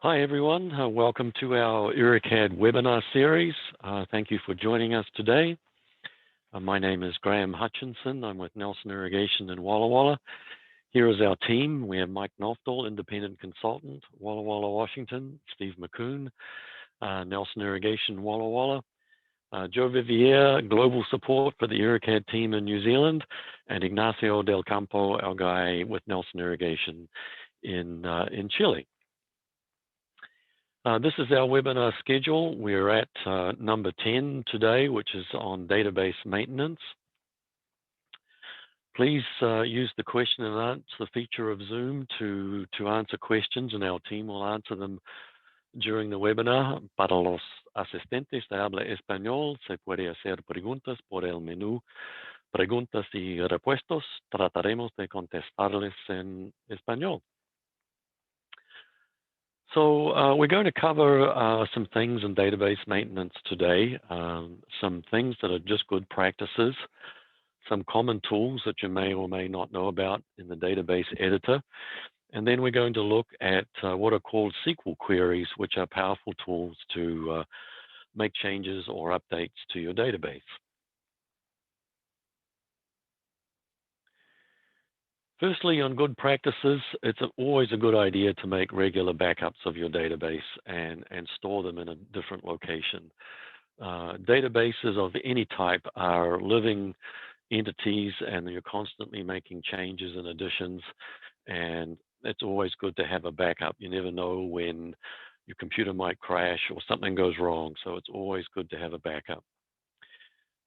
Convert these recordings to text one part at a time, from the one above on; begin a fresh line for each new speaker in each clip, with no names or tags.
Hi everyone, welcome to our IRRICAD webinar series. Thank you for joining us today. My name is Graham Hutchinson. I'm with Nelson Irrigation in Walla Walla. Here is our team. We have Mike Knofdahl, Independent Consultant, Walla Walla, Washington, Steve McCoon, Nelson Irrigation, Walla Walla, Joe Vivier, Global Support for the IRRICAD team in New Zealand, and Ignacio Del Campo, our guy with Nelson Irrigation in Chile. This is our webinar schedule. We're at number 10 today, which is on database maintenance. Please use the question and answer feature of Zoom to answer questions, and our team will answer them during the webinar. Para los asistentes de habla español, se puede hacer preguntas por el menú Preguntas y Repuestos. Trataremos de contestarles en español. So we're going to cover some things in database maintenance today, some things that are just good practices, some common tools that you may or may not know about in the database editor, and then we're going to look at what are called SQL queries, which are powerful tools to make changes or updates to your database. Firstly, on good practices, it's always a good idea to make regular backups of your database and store them in a different location. Databases of any type are living entities, and you're constantly making changes and additions, and it's always good to have a backup. You never know when your computer might crash or something goes wrong, so it's always good to have a backup.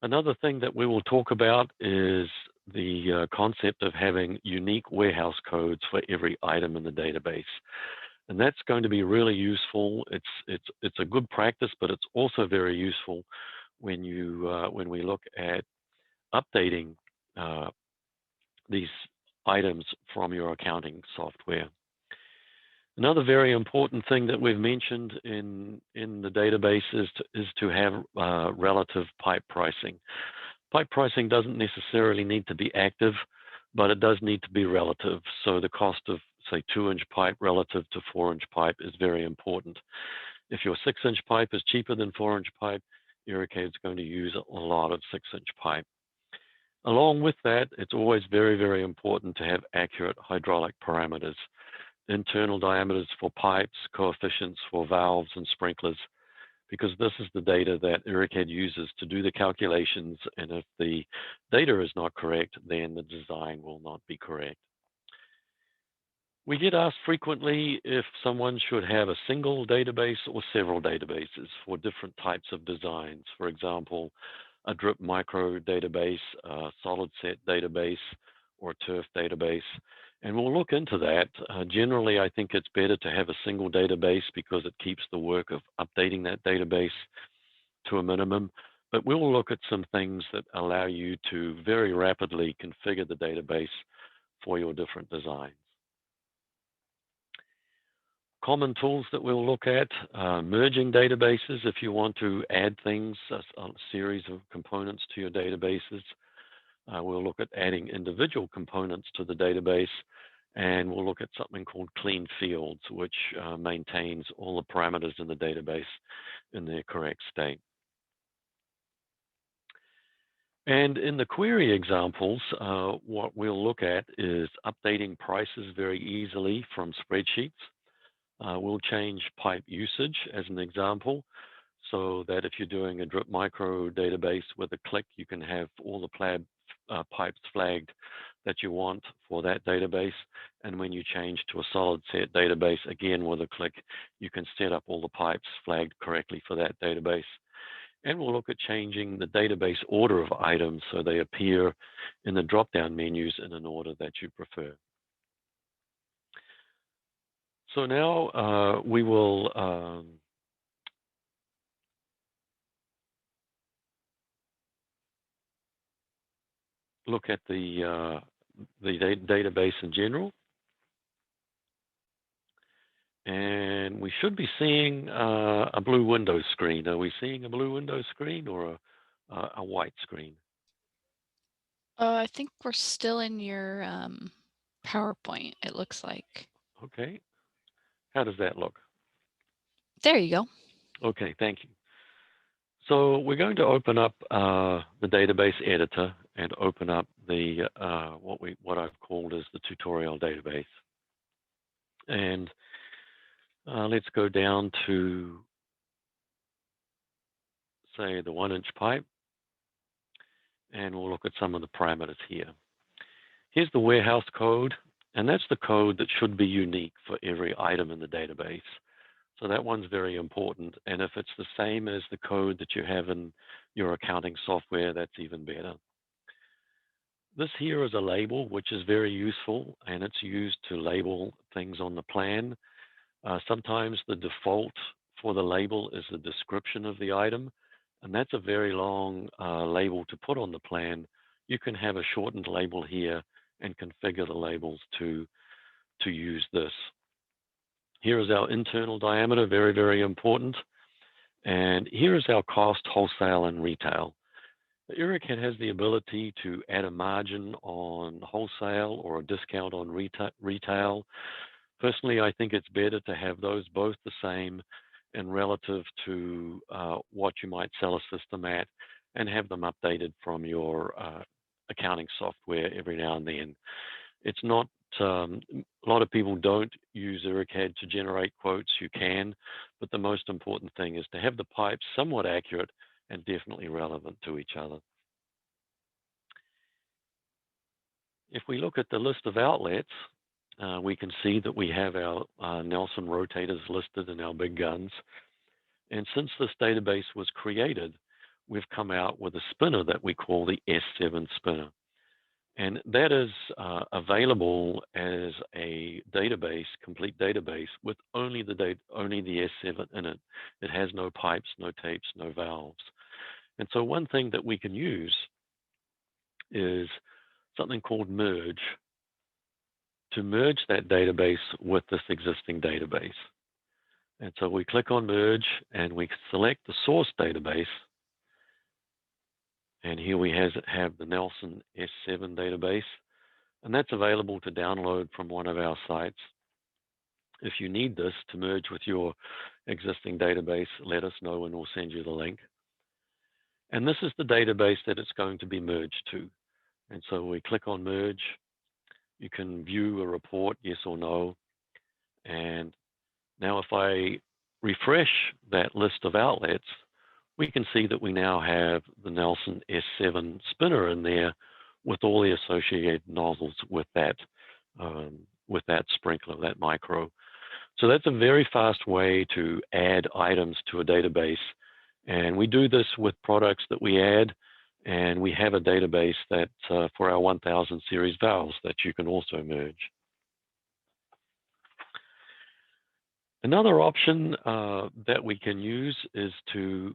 Another thing that we will talk about is the concept of having unique warehouse codes for every item in the database. And that's going to be really useful. It's a good practice, but it's also very useful when we look at updating these items from your accounting software. Another very important thing that we've mentioned in the database is to have relative pipe pricing. Pipe pricing doesn't necessarily need to be active, but it does need to be relative. So the cost of, say, 2-inch pipe relative to 4-inch pipe is very important. If your 6-inch pipe is cheaper than 4-inch pipe, IRRICAD's going to use a lot of 6-inch pipe. Along with that, it's always very, very important to have accurate hydraulic parameters. Internal diameters for pipes, coefficients for valves and sprinklers, because this is the data that IRRICAD uses to do the calculations, and if the data is not correct, then the design will not be correct. We get asked frequently if someone should have a single database or several databases for different types of designs. For example, a drip micro database, a solid set database, or a turf database. And we'll look into that. Generally, I think it's better to have a single database because it keeps the work of updating that database to a minimum. But we'll look at some things that allow you to very rapidly configure the database for your different designs. Common tools that we'll look at, merging databases if you want to add things, a series of components to your databases. We'll look at adding individual components to the database, and we'll look at something called clean fields, which maintains all the parameters in the database in their correct state. And in the query examples, what we'll look at is updating prices very easily from spreadsheets. We'll change pipe usage as an example, so that if you're doing a drip micro database with a click, you can have all the pipes flagged that you want for that database. And when you change to a solid set database, again with a click, you can set up all the pipes flagged correctly for that database. And we'll look at changing the database order of items so they appear in the drop-down menus in an order that you prefer. So now we will look at the database in general. And we should be seeing a blue window screen. Are we seeing a blue window screen or a white screen?
I think we're still in your PowerPoint, it looks like.
Okay. How does that look?
There you go.
Okay, thank you. So we're going to open up the database editor and open up the what I've called as the tutorial database. And let's go down to, say, the 1-inch pipe, and we'll look at some of the parameters here. Here's the warehouse code, and that's the code that should be unique for every item in the database. So that one's very important. And if it's the same as the code that you have in your accounting software, that's even better. This here is a label, which is very useful, and it's used to label things on the plan. Sometimes the default for the label is the description of the item, and that's a very long label to put on the plan. You can have a shortened label here and configure the labels to use this. Here is our internal diameter, very, very important. And here is our cost, wholesale, and retail. The IRRICAD has the ability to add a margin on wholesale or a discount on retail. Personally, I think it's better to have those both the same and relative to what you might sell a system at, and have them updated from your accounting software every now and then. It's not, a lot of people don't use IRRICAD to generate quotes. You can, but the most important thing is to have the pipes somewhat accurate and definitely relevant to each other. If we look at the list of outlets, we can see that we have our Nelson rotators listed in our big guns. And since this database was created, we've come out with a spinner that we call the S7 spinner. And that is available as a database, complete database, with only the S7 in it. It has no pipes, no tapes, no valves. And so one thing that we can use is something called merge, to merge that database with this existing database. And so we click on merge and we select the source database. And here we have the Nelson S7 database, and that's available to download from one of our sites. If you need this to merge with your existing database, let us know and we'll send you the link. And this is the database that it's going to be merged to. And so we click on merge. You can view a report, yes or no. And now if I refresh that list of outlets, we can see that we now have the Nelson S7 spinner in there with all the associated nozzles with that sprinkler, that micro. So that's a very fast way to add items to a database. And we do this with products that we add, and we have a database that for our 1000 series valves that you can also merge. Another option that we can use is to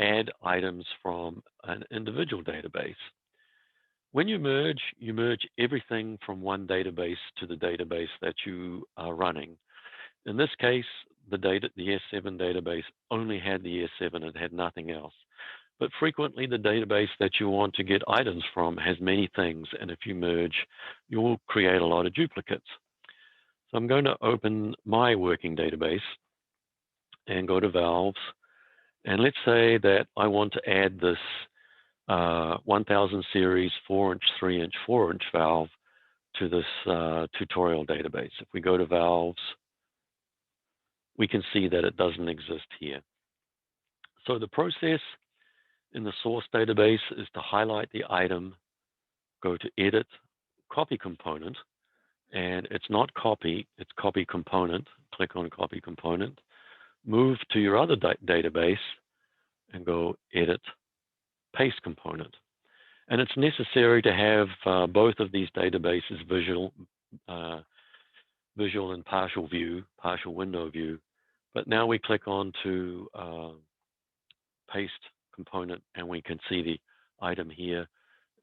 add items from an individual database. When you merge everything from one database to the database that you are running. In this case, the S7 database only had the S7, it had nothing else. But frequently the database that you want to get items from has many things, and if you merge, you'll create a lot of duplicates. So I'm going to open my working database and go to valves. And let's say that I want to add this 1000 series 4-inch, 3-inch, 4-inch valve to this tutorial database. If we go to valves, we can see that it doesn't exist here. So the process in the source database is to highlight the item, go to edit, copy component, and it's not copy, it's copy component. Click on copy component, move to your other database and go edit, paste component. And it's necessary to have both of these databases visual and partial view, partial window view. But now we click on to paste component and we can see the item here.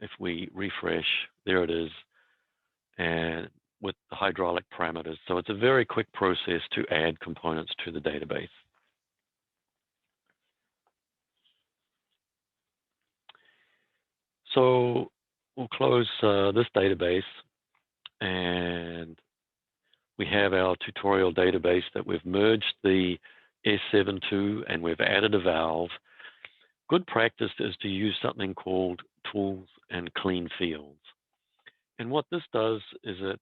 If we refresh, there it is, and with the hydraulic parameters. So it's a very quick process to add components to the database. So we'll close this database, and we have our tutorial database that we've merged the S72 and we've added a valve, good practice is to use something called tools and clean fields. And what this does is it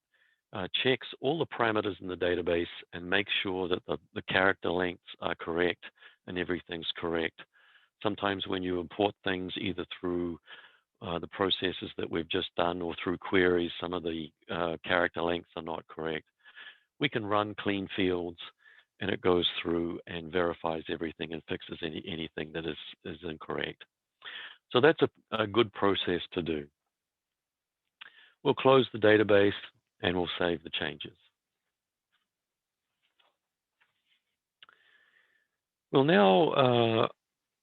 checks all the parameters in the database and makes sure that the character lengths are correct and everything's correct. Sometimes when you import things either through the processes that we've just done or through queries, some of the character lengths are not correct. We can run clean fields and it goes through and verifies everything and fixes anything that is incorrect. So that's a good process to do. We'll close the database and we'll save the changes. We'll now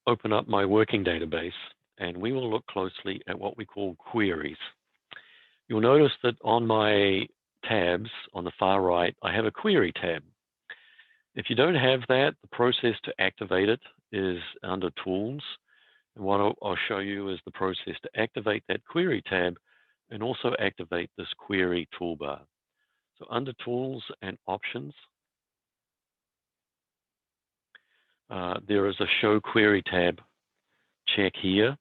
open up my working database and we will look closely at what we call queries. You'll notice that on my tabs on the far right, I have a query tab. If you don't have that, the process to activate it is under Tools. And what I'll show you is the process to activate that query tab and also activate this query toolbar. So under Tools and Options, there is a Show Query tab. Check here.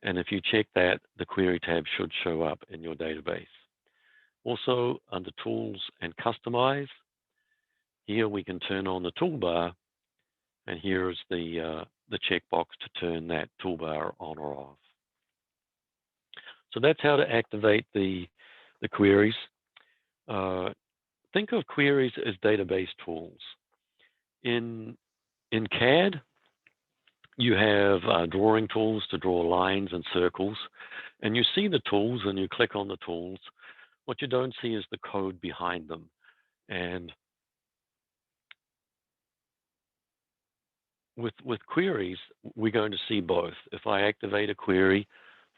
And if you check that, the query tab should show up in your database. Also, under Tools and Customize, here we can turn on the toolbar, and here is the checkbox to turn that toolbar on or off. So that's how to activate the queries. Think of queries as database tools. In CAD, you have drawing tools to draw lines and circles, and you see the tools and you click on the tools. What you don't see is the code behind them. And with queries, we're going to see both. If I activate a query,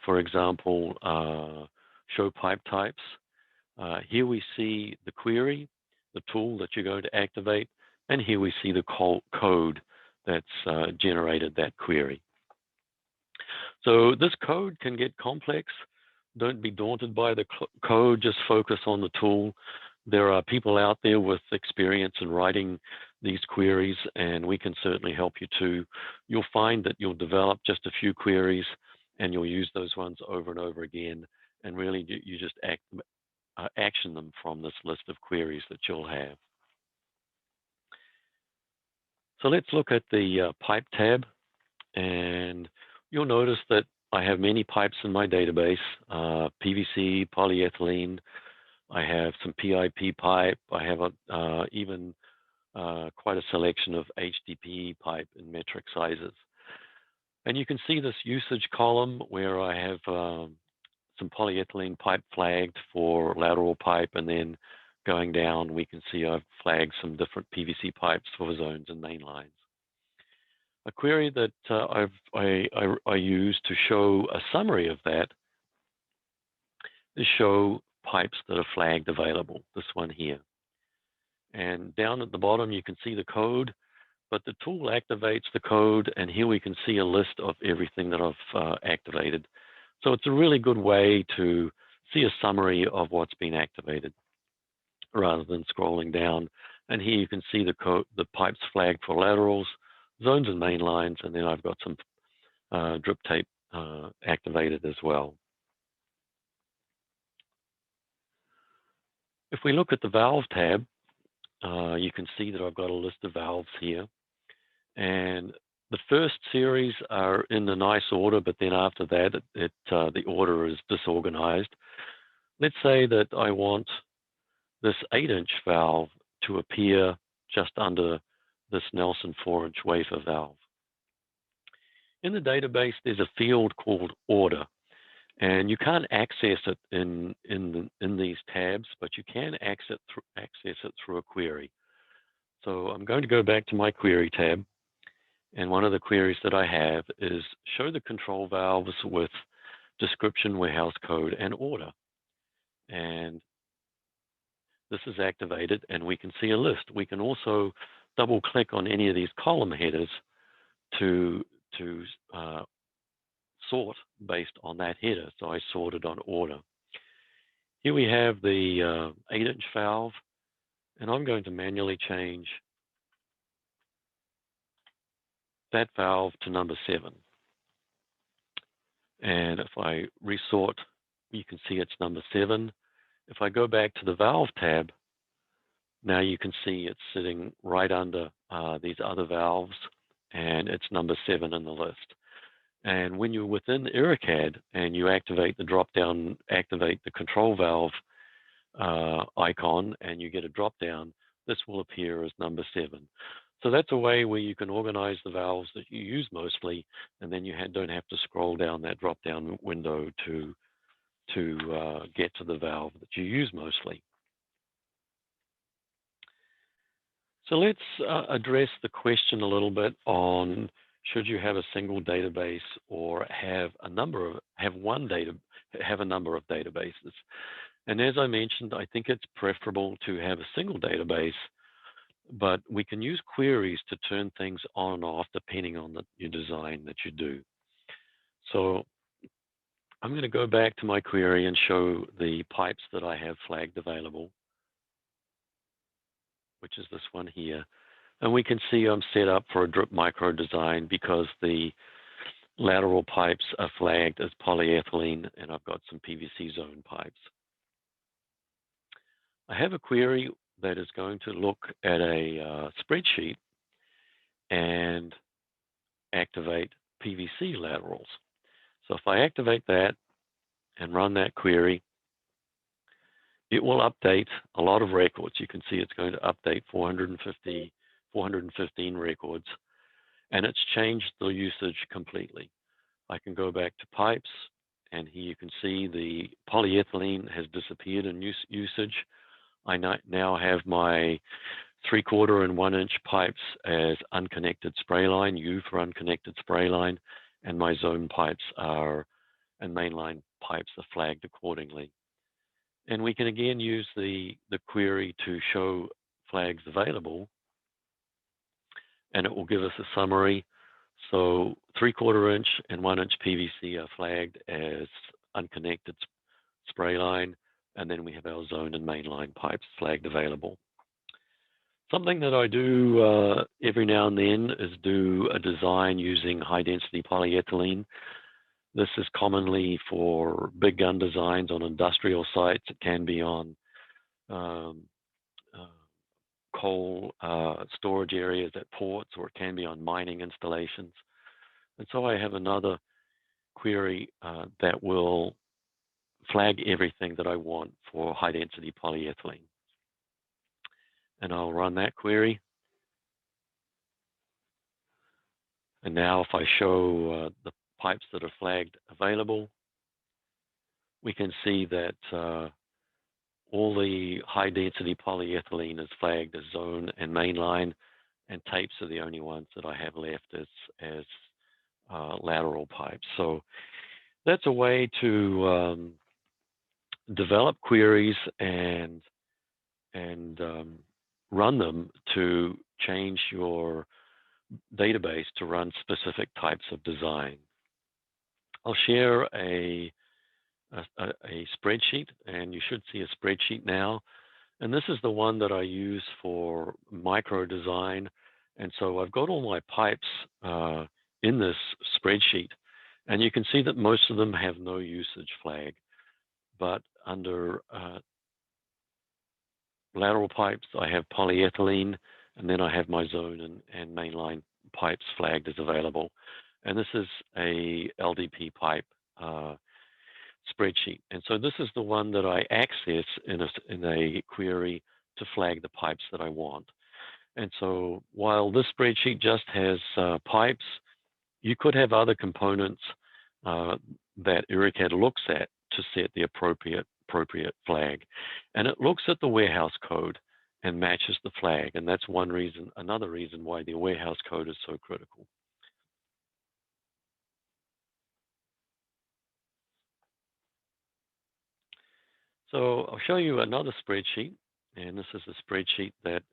for example, show pipe types, here we see the query, the tool that you're going to activate, and here we see the code that's generated that query. So this code can get complex. Don't be daunted by the code, just focus on the tool. There are people out there with experience in writing these queries, and we can certainly help you too. You'll find that you'll develop just a few queries, and you'll use those ones over and over again, and really you just action them from this list of queries that you'll have. So let's look at the pipe tab, and you'll notice that I have many pipes in my database, PVC, polyethylene. I have some PIP pipe. I have even quite a selection of HDPE pipe in metric sizes. And you can see this usage column where I have some polyethylene pipe flagged for lateral pipe, and then going down, we can see I've flagged some different PVC pipes for zones and main lines. A query that I use to show a summary of that is show pipes that are flagged available, this one here. And down at the bottom, you can see the code, but the tool activates the code, and here we can see a list of everything that I've activated. So it's a really good way to see a summary of what's been activated rather than scrolling down. And here you can see the pipes flagged for laterals, zones and main lines, and then I've got some drip tape activated as well. If we look at the valve tab, you can see that I've got a list of valves here. And the first series are in the nice order, but then after that, the order is disorganized. Let's say that I want this 8-inch valve to appear just under this Nelson 4-inch wafer valve. In the database, there's a field called order, and you can't access it in these tabs, but you can access it through a query. So I'm going to go back to my query tab, and one of the queries that I have is show the control valves with description, warehouse code, and order. And this is activated, and we can see a list. We can also double click on any of these column headers to sort based on that header. So I sorted on order. Here we have the 8-inch valve, and I'm going to manually change that valve to number 7. And if I resort, you can see it's number 7. If I go back to the valve tab, now you can see it's sitting right under these other valves, and it's number 7 in the list. And when you're within IRRICAD and you activate the drop-down, activate the control valve icon, and you get a drop-down, this will appear as number 7. So that's a way where you can organize the valves that you use mostly, and then you don't have to scroll down that drop-down window to get to the valve that you use mostly. So let's address the question a little bit on should you have a single database or have a number of databases. And as I mentioned, I think it's preferable to have a single database, but we can use queries to turn things on and off depending on your design that you do. So I'm going to go back to my query and show the pipes that I have flagged available, which is this one here. And we can see I'm set up for a drip micro design because the lateral pipes are flagged as polyethylene, and I've got some PVC zone pipes. I have a query that is going to look at a spreadsheet and activate PVC laterals. So if I activate that and run that query, it will update a lot of records. You can see it's going to update 415 records, and it's changed the usage completely. I can go back to pipes, and here you can see the polyethylene has disappeared in usage. I now have my 3/4 and 1 inch pipes as unconnected spray line, U for unconnected spray line, and my zone pipes and mainline pipes are flagged accordingly. And we can again use the query to show flags available, and it will give us a summary. So 3/4 inch and 1 inch PVC are flagged as unconnected spray line, and then we have our zone and mainline pipes flagged available. Something that I do every now and then is do a design using high density polyethylene. This is commonly for big gun designs on industrial sites. It can be on coal storage areas at ports, or it can be on mining installations. And so I have another query that will flag everything that I want for high density polyethylene. And I'll run that query. And now if I show the pipes that are flagged available, we can see that all the high density polyethylene is flagged as zone and mainline, and tapes are the only ones that I have left as lateral pipes. So that's a way to develop queries and run them to change your database to run specific types of design. I'll share a spreadsheet, and you should see a spreadsheet now. And this is the one that I use for micro design. And so I've got all my pipes in this spreadsheet, and you can see that most of them have no usage flag. But under lateral pipes, I have polyethylene, and then I have my zone and mainline pipes flagged as available. And this is a LDP pipe spreadsheet. And so this is the one that I access in a query to flag the pipes that I want. And so while this spreadsheet just has pipes, you could have other components that IRRICAD looks at to set the appropriate flag. And it looks at the warehouse code and matches the flag. And that's another reason why the warehouse code is so critical. So I'll show you another spreadsheet, and this is a spreadsheet that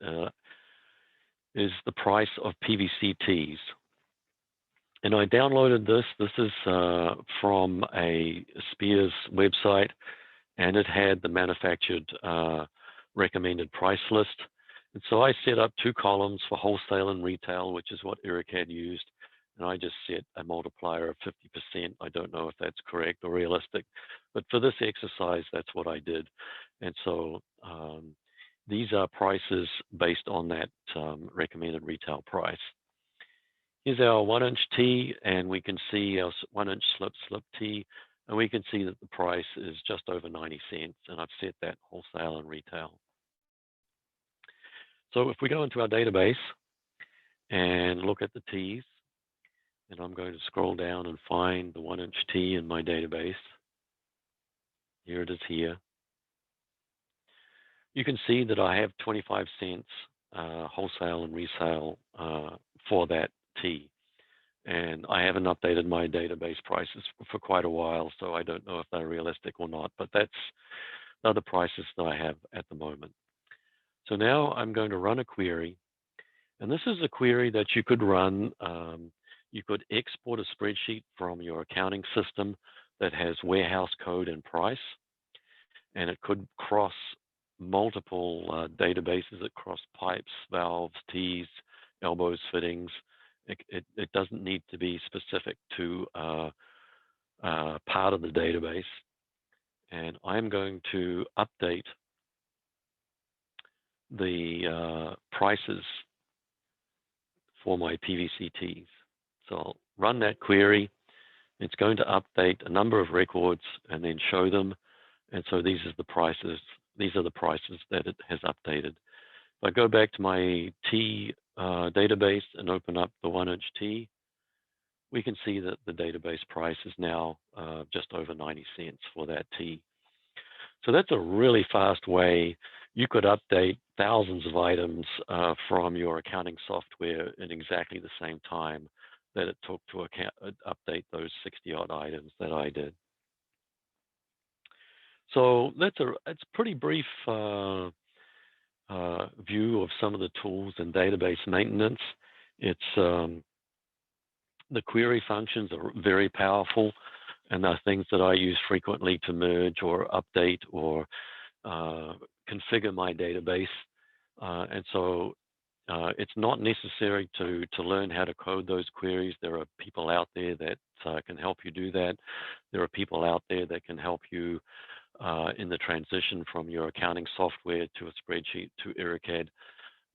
is the price of PVC tees. And I downloaded this. This is from a Spears website, and it had the manufactured recommended price list. And so I set up 2 columns for wholesale and retail, which is what IRRICAD used, and I just set a multiplier of 50%. I don't know if that's correct or realistic, but for this exercise, that's what I did. And so these are prices based on that recommended retail price. Here's our 1-inch tee, and we can see our 1-inch slip tee, and we can see that the price is just over 90 cents, and I've set that wholesale and retail. So if we go into our database and look at the tees, and I'm going to scroll down and find the 1-inch tee in my database. Here it is here. You can see that I have 25 cents wholesale and resale for that tee. And I haven't updated my database prices for quite a while, so I don't know if they're realistic or not, but that's the prices that I have at the moment. So now I'm going to run a query, and this is a query that you could run. You could export a spreadsheet from your accounting system that has warehouse code and price, and it could cross multiple databases across pipes, valves, tees, elbows, fittings. It doesn't need to be specific to part of the database. And I'm going to update the prices for my PVC tees. So I'll run that query. It's going to update a number of records and then show them. And so these are the prices. These are the prices that it has updated. If I go back to my tee database and open up the 1-inch tee, we can see that the database price is now just over 90 cents for that tee. So that's a really fast way. You could update thousands of items from your accounting software in exactly the same time that it took to update those 60-odd items that I did. So that's a pretty brief view of some of the tools in database maintenance. It's the query functions are very powerful, and they're things that I use frequently to merge or update or configure my database. And so it's not necessary to learn how to code those queries. There are people out there that can help you do that. There are people out there that can help you in the transition from your accounting software to a spreadsheet to IRRICAD.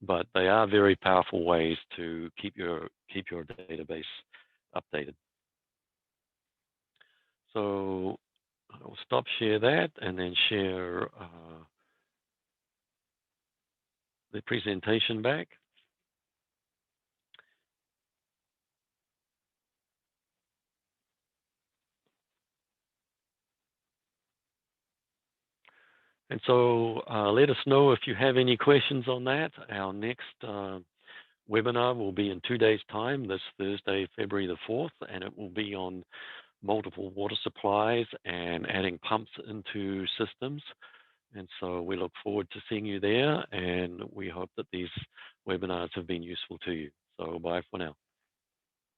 But they are very powerful ways to keep your database updated. So I'll stop share that and then share the presentation back. And so let us know if you have any questions on that. Our next webinar will be in 2 days' time, this Thursday, February the 4th, and it will be on multiple water supplies and adding pumps into systems. And so we look forward to seeing you there, and we hope that these webinars have been useful to you. So bye for now.